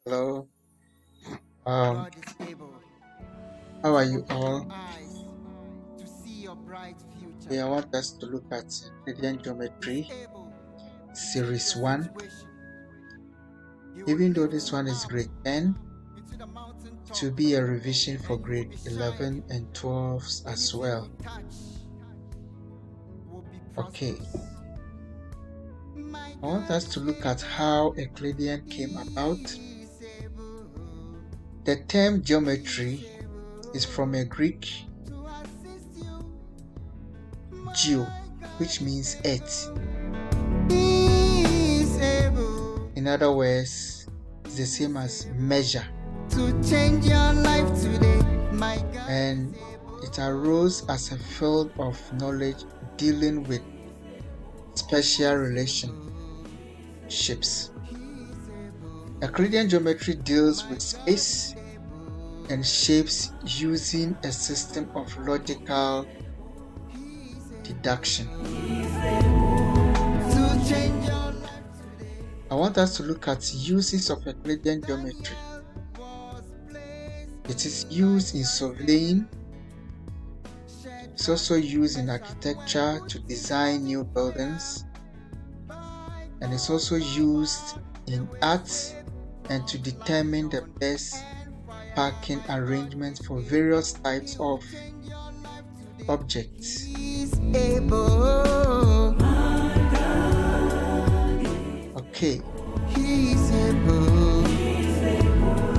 Hello, God is able. how are you Open your all? eyes to see your bright future. I want us to look at Euclidean He's geometry, able to change series your 1. situation. He will Even though lift this you one is up grade 10, into the mountaintop, to be a revision for and you will grade be 11 shining. and 12 as Anything well. you touch will be Okay, prosperous. My I want God us is to look at how able. Euclidean came about. He's able. The term He's geometry is able from a Greek to assist you. geo, My God which is means earth. able. He's able In other words, it's the same as measure, to change your life today. My God is and able. it arose as a field of knowledge dealing with spatial relationships. Euclidean geometry deals with space and shapes using a system of logical deduction. To change your life today. I want us to look at uses of Euclidean geometry. Daniel was placed It is in used in lion's surveying. den. It's also used in Meshach were architecture put to in design new fire. buildings, My and it's also used God, they in were art saved and to from determine the lion best and fire. parking My God arrangement is for able. various types He will of change your life today. objects. He's able. Okay, He's able.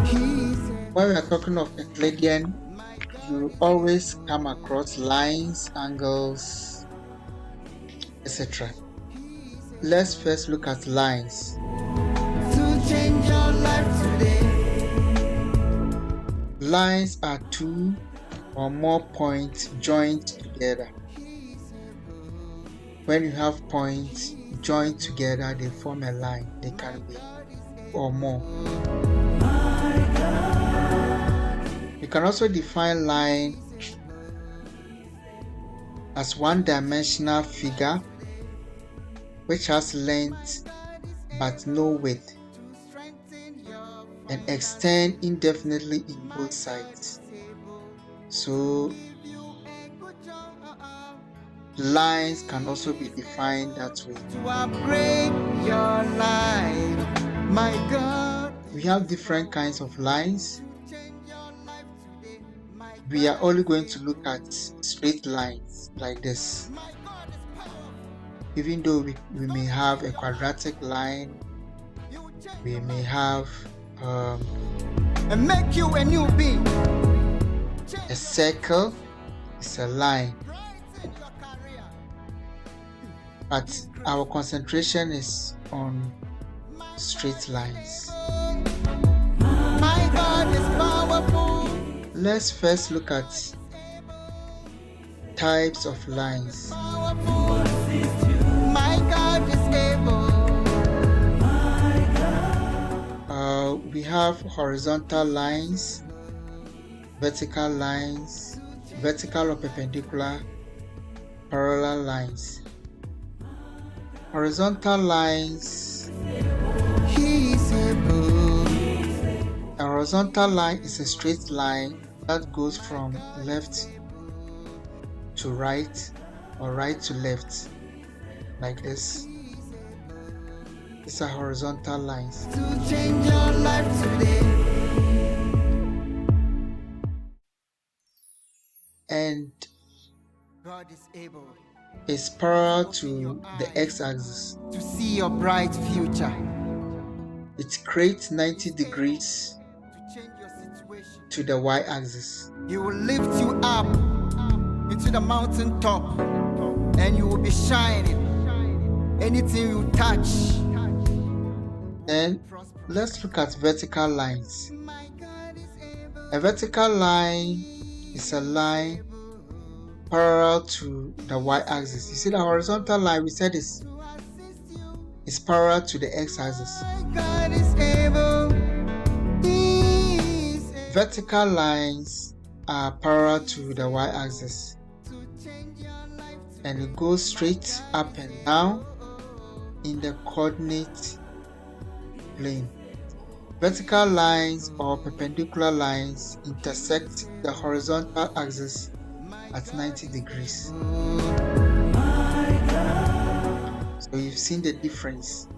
He's when we are able. talking of Euclidean, My God you is always come able. across lines, angles, etc. He's Let's able first look at lines. to change your life today. Lines are two or more points joined together. He's able. When you have points joined together, they form a line. They My can be God is or more. able. You can also define line He's as able to change one-dimensional your life figure today. which has My length God is but no able width to strengthen your and finances. extend indefinitely in My both God is sides. able to So give you a good job. lines can also be He's defined able that way. to upgrade your life. My God We have is different powerful kinds of lines. to change your life today. My We are God only is going to look able. at straight lines like this. My God is powerful. Even though we So may to have change a your life, quadratic line, you will change we your may life have and make you a new being. a Change your circle. situation. It's a line, Brighten your career. but our Increase. concentration is on My God straight is lines. able. My God is powerful. Let's first look My at God is able. types My of God is lines. powerful. My God is able. We have horizontal lines, Able vertical lines, to change your vertical or life perpendicular, today. parallel lines. Horizontal lines, He's able. a horizontal line is a straight line that goes My from God is left able. to right or right to left, like this. He's able These are horizontal lines. to change your life today. And God is able is parallel to open your to the eyes x-axis. to see your bright future. It creates 90 He's able degrees to change your situation. to the y-axis. He will lift you up into the mountaintop and you will be shining. Anything you touch will be Then prosperous. let's look at vertical lines. My God is able. A vertical line is a line parallel to the y-axis. You see the horizontal line we said is parallel to the x-axis. My God is able. He's able Vertical lines are parallel to the y-axis to change your life and today. it goes straight God up is and down able. in the coordinate plane. Vertical lines or perpendicular lines intersect the horizontal axis at 90 degrees. So you've seen the difference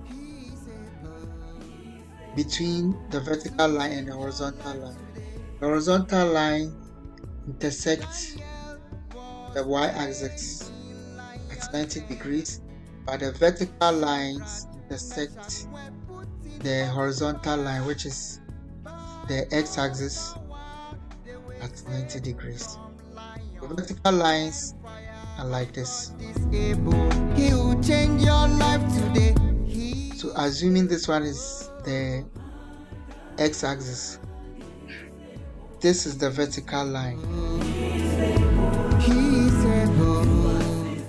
between the vertical line and the horizontal line. The horizontal line intersects the y-axis at 90 degrees, but the vertical lines intersect the horizontal line, which is the x-axis, at 90 degrees. The vertical lines are like this. So assuming this one is the x-axis, this is the vertical line.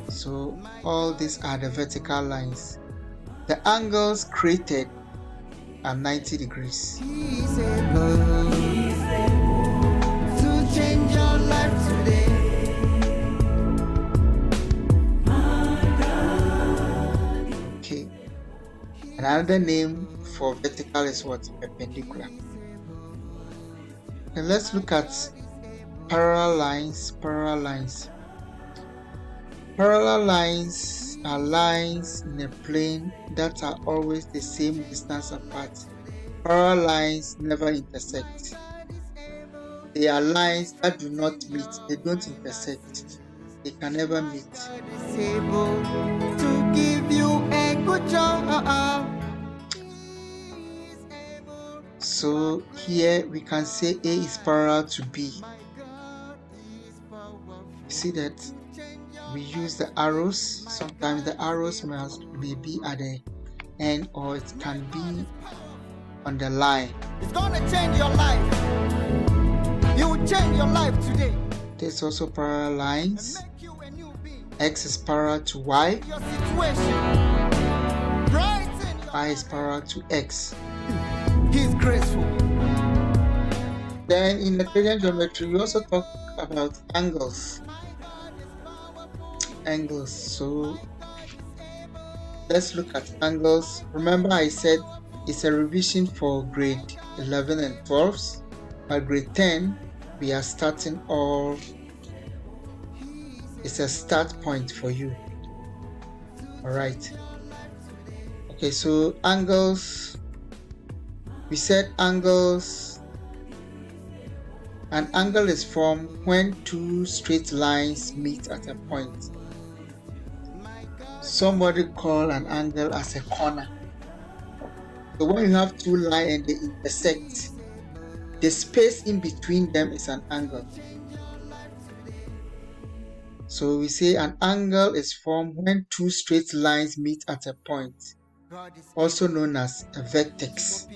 So all these are the vertical lines. The angles created are 90 degrees. Okay. Another name for vertical is what? Perpendicular. And let's look at parallel lines. Parallel lines. Parallel lines are lines in a plane that are always the same distance apart. Parallel lines never intersect. They are lines that do not meet. They don't intersect. They can never meet. So here we can say A is parallel to B. You see that we use the arrows. Sometimes the arrows may be at the end, or it can be on the line. It's gonna change your life. You will change your life today. There's also parallel lines. X is parallel to Y. Your situation. Y is parallel to X. He's graceful. Then in Euclidean geometry, we also talk about angles. Angles. So let's look at angles. Remember I said it's a revision for grade 11 and 12s. By grade 10, we are starting all. It's a start point for you. Alright. Okay, so angles. We said angles. An angle is formed when two straight lines meet at a point. Somebody call an angle as a corner. So when you have two lines and they intersect, the space in between them is an angle. So we say an angle is formed when two straight lines meet at a point, also known as a vertex.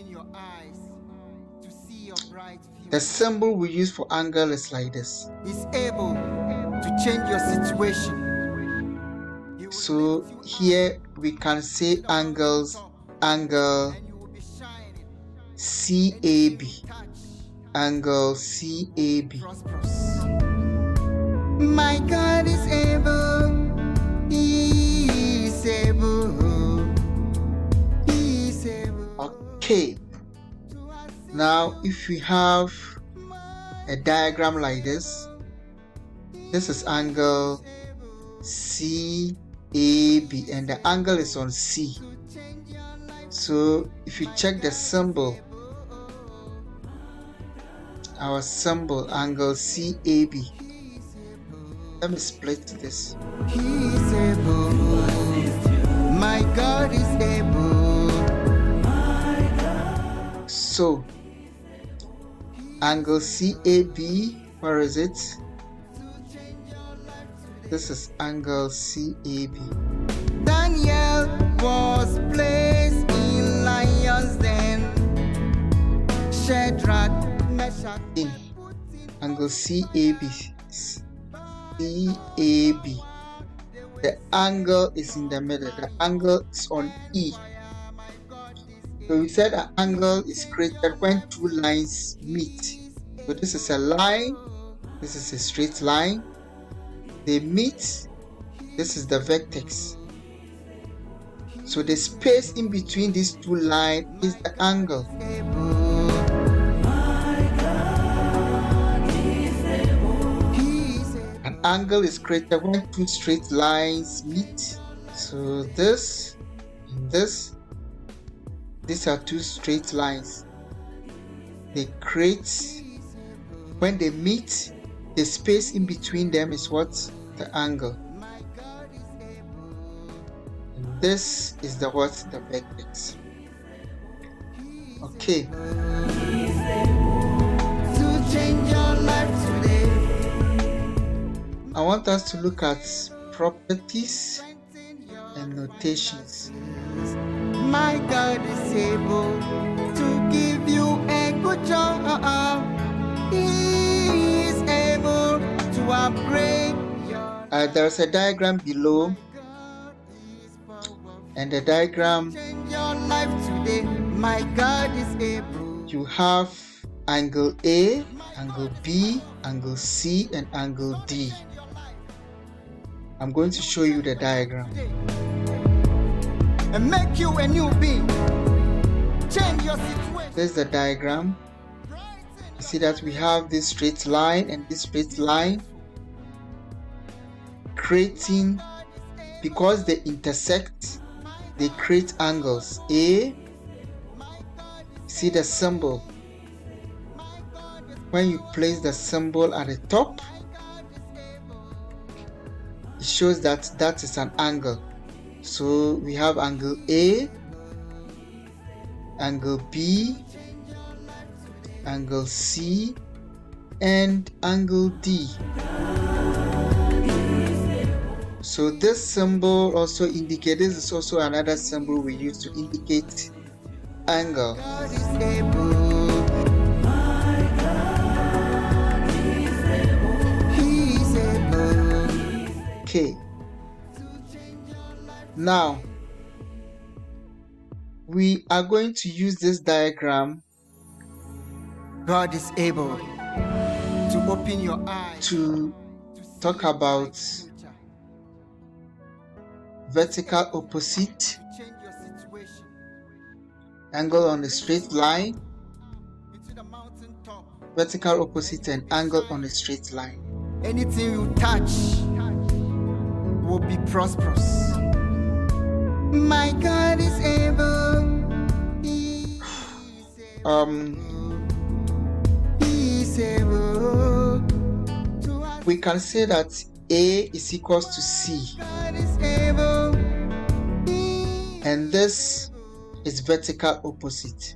The symbol we use for angle is like this. He's able to change your situation. So here we can say angles, angle CAB, angle CAB. My God is able, He is able, He is able. Okay. Now if we have a diagram like this, this is angle CAB and the angle is on C. So if you check the symbol, our symbol angle CAB, let me split this. He is able, my God is able. So angle CAB, where is it? This is angle CAB. Daniel was placed in lions den. Shadrach, Meshach, In angle CAB. CAB. The angle is in the middle. The angle is on E. So we said an angle is created when two lines meet. So this is a line. This is a straight line. They meet. This is the vertex. So the space in between these two lines is the angle. angle is created when two straight lines meet. So this and this, these are two straight lines. They create, when they meet, the space in between them is what? The angle. And this is the what? The vertex. Okay. To change your life today. I want us to look at properties and notations. My God is able to give you a good job. He is able to upgrade your There's a diagram below, and the diagram, change your life today. My God is able. you have angle A, angle B, angle C, and angle D. I'm going to show you the diagram. And make you a new being. Change your situation. This is the diagram. You see that we have this straight line and this straight line creating, because they intersect, they create angles. A, see the symbol. When you place the symbol at the top, it shows that that is an angle. So we have angle A, angle B, angle C, and angle D. So this symbol also indicates, this is also another symbol we use to indicate angle. God is able. He is able. Okay. Now, we are going to use this diagram God is able to open your eyes to talk about vertical opposite, change your situation angle on a straight line, into the mountaintop. vertical opposite, and angle on a straight line. Anything you touch will be prosperous. My God is able. He is able. He is able to We can say that A is equals to C, God is able. and this is vertical opposite.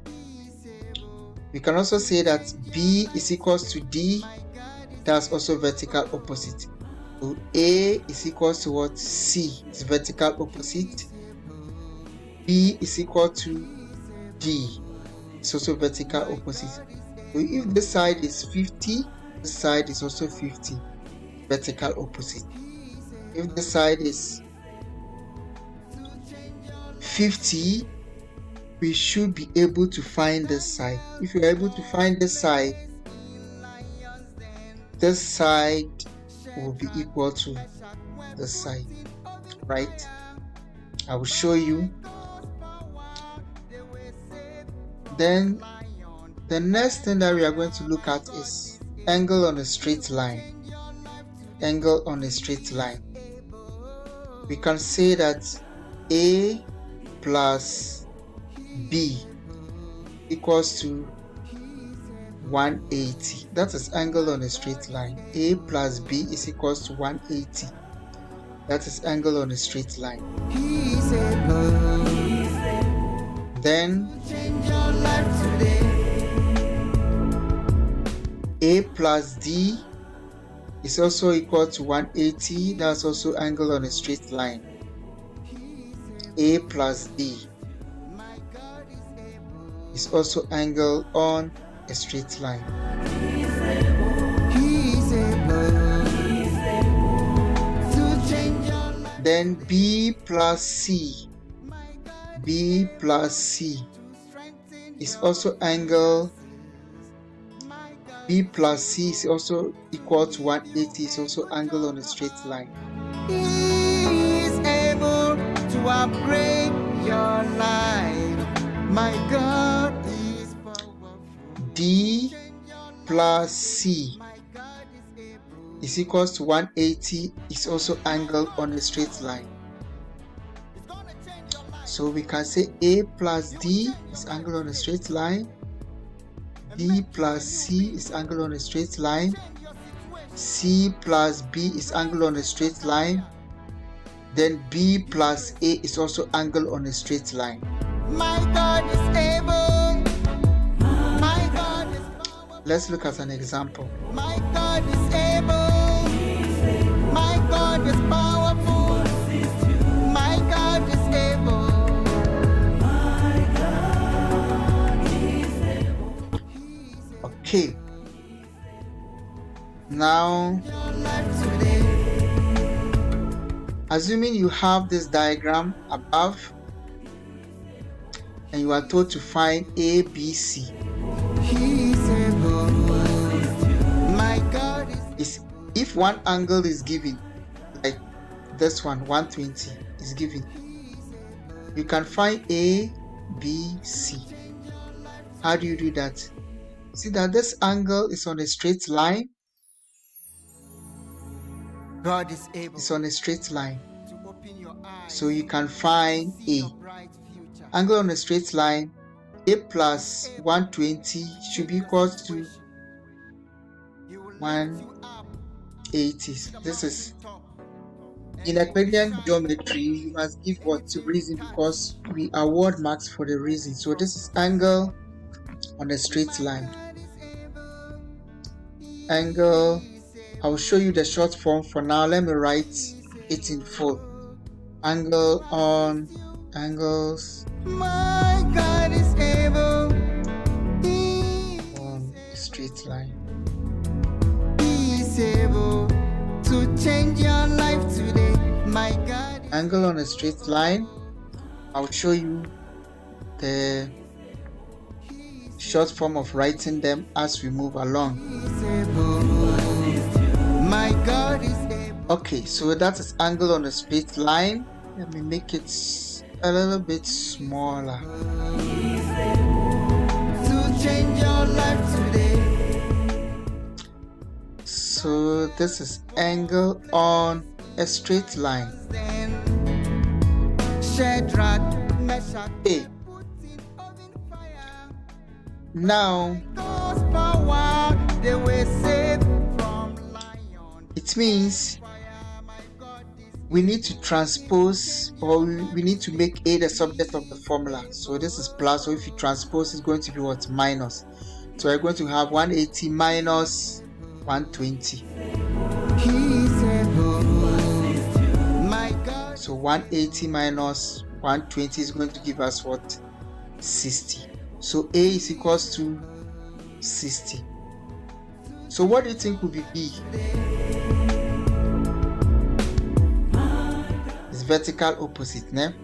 We can also say that B is equals to D, that's also vertical opposite. So A is equals to what? C is vertical opposite. B is equal to D, it's also vertical opposite. So if this side is 50, this side is also 50, vertical opposite. If this side is 50, we should be able to find this side. If you're able to find this side will be equal to this side, right? I will show you. Then the next thing that we are going to look at is angle on a straight line. Angle on a straight line. We can say that A plus B equals to 180. That is angle on a straight line. A plus B is equals to 180. That is angle on a straight line. He is able. Then Change your life today. A plus D is also equal to 180. That's also angle on a straight line. A plus D is also angle on a straight line. He is able to change your life. Then B plus C is also angle. B plus C is also equal to 180. Is also angle on a straight line. He is able to upgrade your life. My God is powerful. D plus C is equals to 180 is also angled on a straight line. So we can say A plus D is angled on a straight line, D plus C is angled on a straight line, C plus B is angled on a straight line, then B plus A is also angled on a straight line. My God is able. My God is powerful. Let's look at an example. My God is able. My God is powerful. My God is able. Okay. Now, assuming you have this diagram above and you are told to find A, B, C. My God is if one angle is given, like this one, 120 is given, you can find A, B, C. How do you do that? See that this angle is on a straight line. God is able. It's on a straight line. To open your eyes, so you can find see A. your bright future. Angle on a straight line, A plus 120 should be equal to 180. This is in Euclidean geometry. You must give what to reason because we award marks for the reason. So this is angle on a straight line. Angle. I'll show you the short form for now. Let me write it in full. Angle on angles My God is able. on a straight line. He is able to change your life today. My God. Angle on a straight line. I'll show you the short form of writing them as we move along. My God is able. Okay, so that is angle on a straight line. Let me make it a little bit smaller. To change your life today. So this is angle on a straight line. Shadrach, Meshach, A. Now God's power, they were saved from lion. it means we need to transpose, or we need to make A the subject of the formula. So this is plus, so if you transpose, it's going to be what? Minus. So we're going to have 180 minus 120. He's able. My God. So 180 minus 120 is going to give us what? 60. So A is equals to 60. So what do you think will be B? It's vertical opposite, né?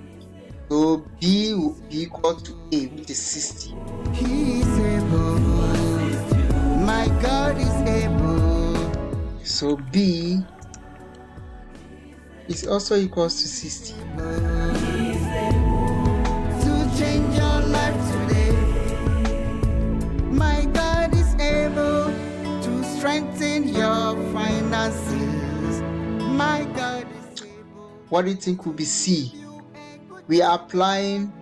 So B will be equal to A, which is 60. He's able. My God is able. So B is also equals to 60. To change your life today. My God is able to strengthen your finances. My God is able. What do you think will be C? We are applying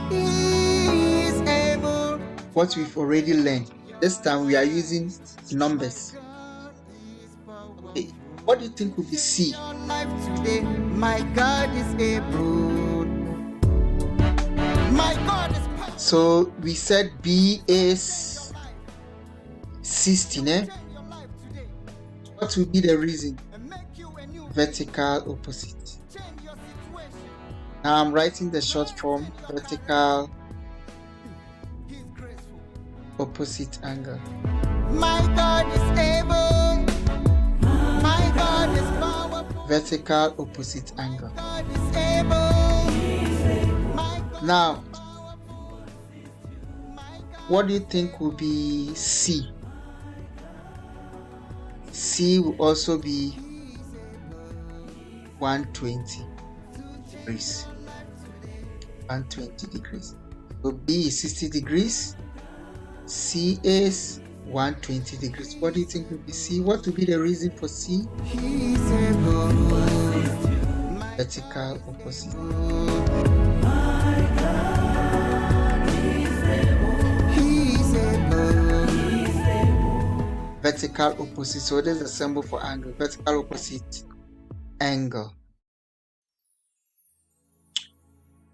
He is able. what we've already learned. This time we are using numbers. Okay. What do you think will be C? Your life today. My God is able. My God is powerful. So we said B is 60, né? What will be the reason? Vertical opposite. Now I'm writing the short form, vertical opposite angle. My God is able. My God is powerful. Vertical opposite angle. God is able. My God Now, what do you think will be C? C will also be 120 degrees. 120 degrees. So B is 60 degrees. C is 120 degrees. What do you think will be C? What will be the reason for C? Vertical opposite. Vertical opposite. So there's a symbol for angle. Vertical opposite angle.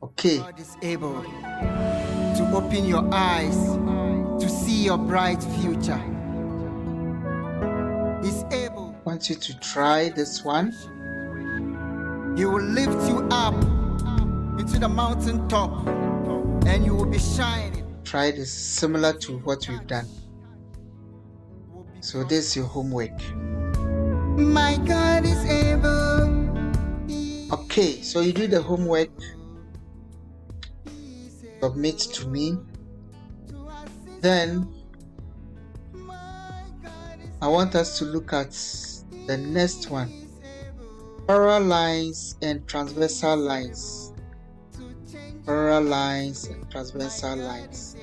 Okay. God is able to open your eyes to see your bright future. He's able. I want you to try this one. He will lift you up into the mountain top and you will be shining. Try this, similar to what we've done. So this is your homework. My God is able. Okay, so you do the homework. Submit to me. Then I want us to look at the next one. Parallel lines and transversal lines. Parallel lines and transversal lines.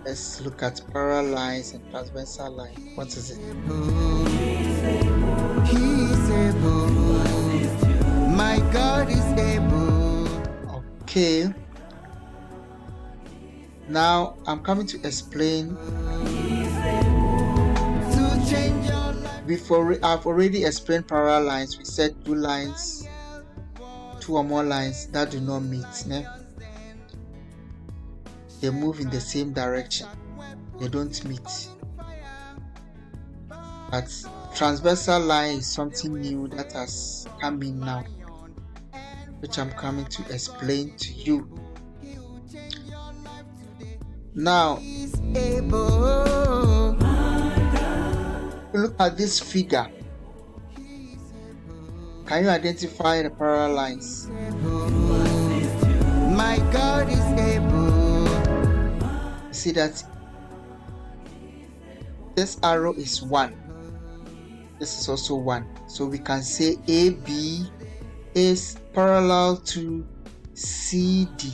Let's look at parallel lines and transversal lines. What is it? He's able. My God is able. Okay. Now I'm coming to explain. Before I've already explained parallel lines. We said two lines, two or more lines that do not meet. Ne? They move in the same direction. They don't meet. But transversal line is something new that has come in now, which I'm coming to explain to you. Now, look at this figure. Can you identify the parallel lines? My God is able. See that this arrow is 1. This is also 1. So we can say AB is parallel to CD.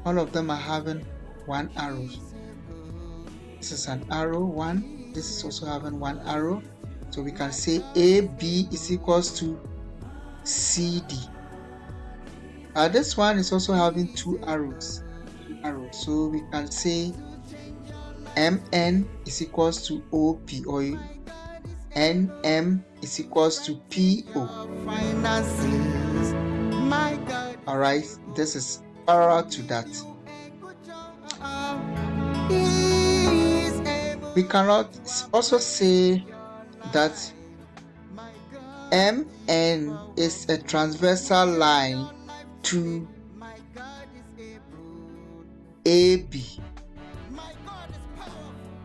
All of them are having 1 arrow. This is an arrow 1. This is also having 1 arrow. So we can say AB is equals to CD. This one is also having 2 arrows. So we can say MN is equals to OP, or NM is equals to PO. Alright, this is parallel to that. We cannot also say that MN is a transversal line to AB.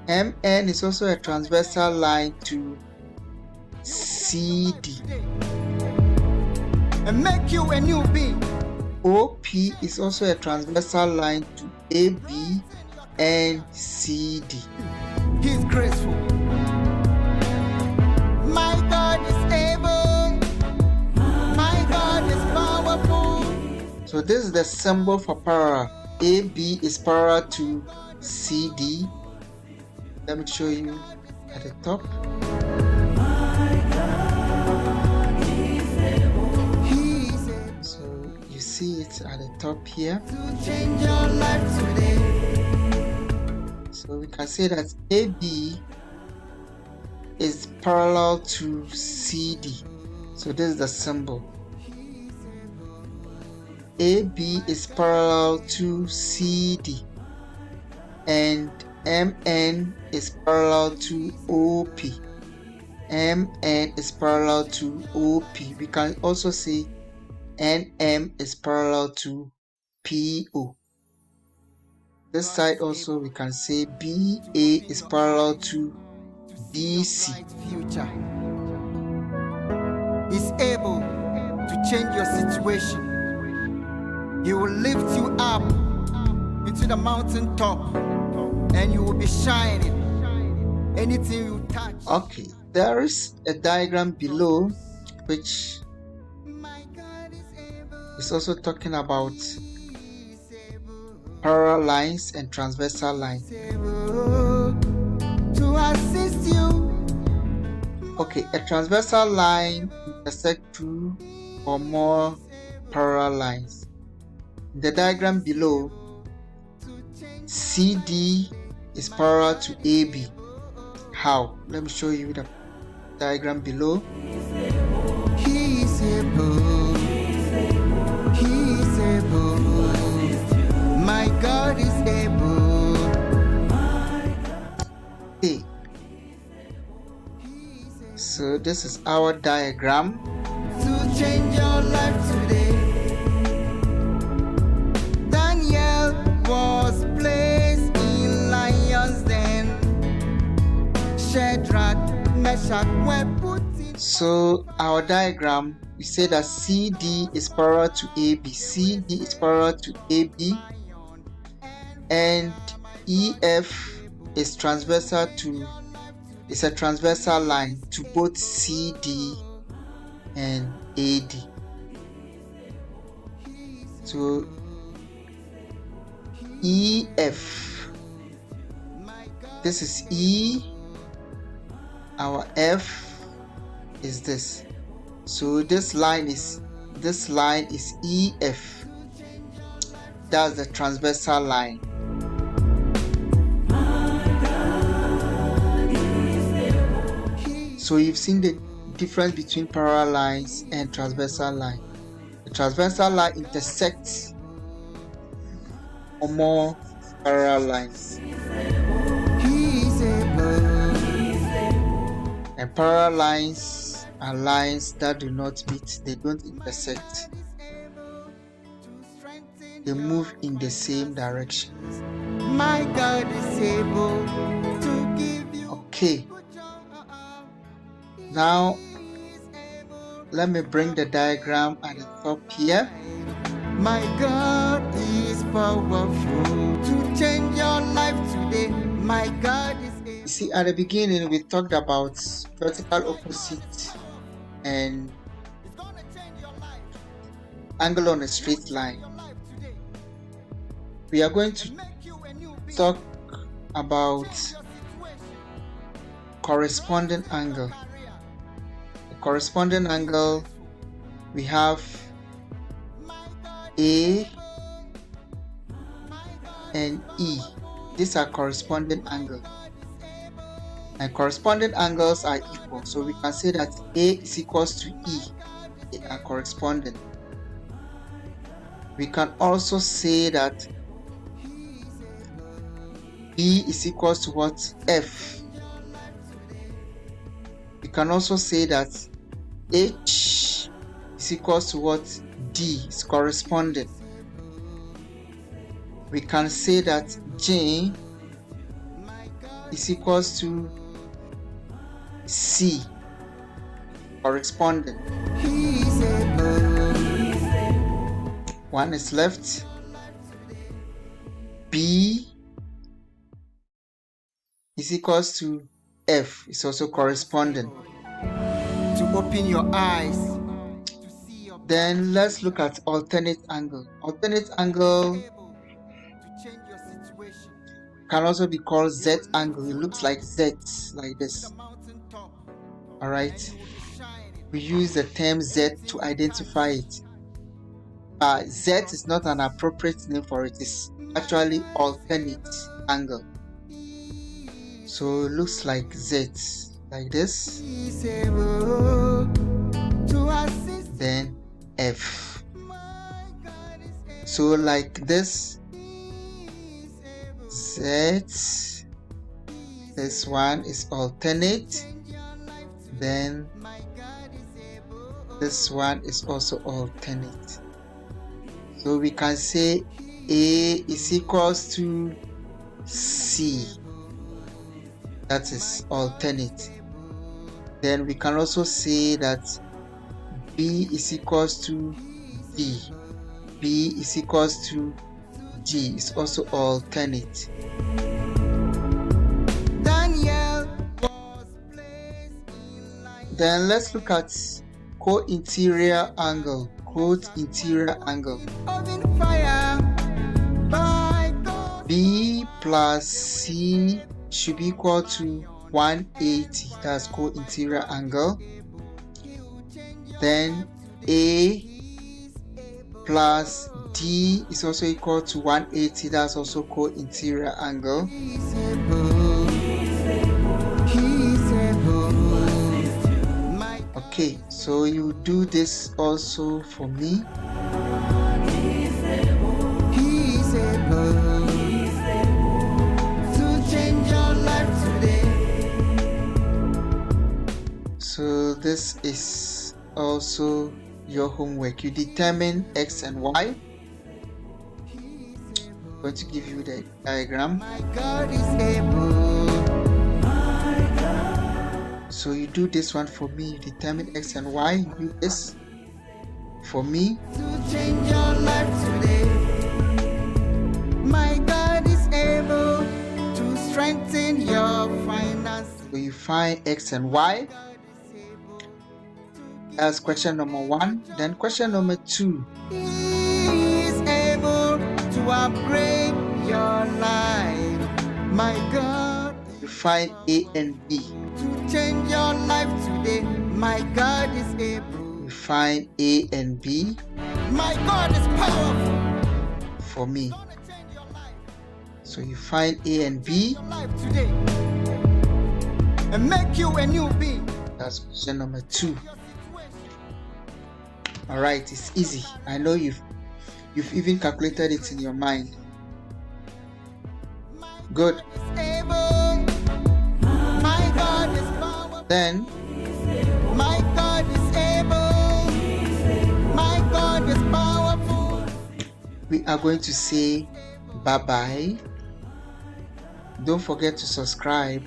MN is also a transversal line to CD. And make you a new being. OP is also a transversal line to AB and CD. He's graceful. My God is able. My God is powerful. So this is the symbol for parallel. AB is parallel to CD. Let me show you at the top. So you see it at the top here. So we can say that AB is parallel to CD. So this is the symbol. AB is parallel to CD and MN is parallel to OP. MN is parallel to OP. We can also say NM is parallel to PO. This side also we can say BA is parallel to BC. He's able to change your situation. He will lift you up into the mountain top and you will be shining. Anything you touch. Okay, there is a diagram below which is also talking about parallel lines and transversal lines. To assist you. Okay, a transversal line intersects two or more parallel lines. In the diagram below, CD is parallel to AB. How? Let me show you the diagram below. He is able. He is able. My God is able. Okay. So this is our diagram. To change your life today. Daniel was placed in lions den. Shadrach, Meshach were put in. So our diagram, we say that CD is parallel to AB. CD is parallel to AB, and EF is transversal to. It's a transversal line to both CD and AD. So EF, this is E, our F is this. So this line is EF. That's the transversal line. So you've seen the difference between parallel lines and transversal line. The transversal line intersects or more parallel lines. And parallel lines are lines that do not meet, they don't intersect. They move in the same direction. My God is able to give you. Okay. Now, let me bring the diagram at the top here. My God is powerful to change your life today. My God is able. You see, at the beginning, we talked about vertical opposite and angle on a straight line. We are going to talk about corresponding angle. The corresponding angle, we have A and E. These are corresponding angles. And corresponding angles are equal. So we can say that A is equals to E. They are corresponding. We can also say that B is equals to what? F. We can also say that H is equals to what? D is corresponding. We can say that J is equals to C corresponding. One is left. B is equals to F is also corresponding. To open your eyes. Then let's look at alternate angle. Alternate angle can also be called Z angle. It looks like Z, like this. Alright. We use the term Z to identify it. But Z is not an appropriate name for it. It's actually alternate angle. So it looks like Z, like this. Then F. So like this. Z. This one is alternate. Then this one is also alternate. So we can say A is equals to C. That is alternate. Then we can also say that B is equals to D. B is equals to D is also alternate. Then let's look at co-interior angle. Co-interior angle. B plus C should be equal to 180. That's co-interior angle. Then A plus D is also equal to 180. That's also co-interior angle. Okay, so you do this also for me. He's able to change your life today. So this is also your homework. You determine X and Y. I'm going to give you the diagram. My God is able. So you do this one for me. You determine X and Y. You do this for me. To change your life today. My God is able to strengthen your finances. So you find X and Y. That's question number 1. Then question number 2. He is able to upgrade your life. My God. You find A and B. To change your life today. My God is able. You find A and B. My God is powerful. For me. So you find A and B. Your life today. And make you a new being. That's question number 2. Alright, it's easy. I know you've even calculated it in your mind. Good. My God is powerful. Then My God is able. My God is powerful. we are going to say bye-bye. Don't forget to subscribe.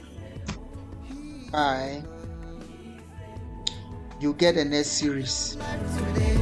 Bye. You get the next series. Today.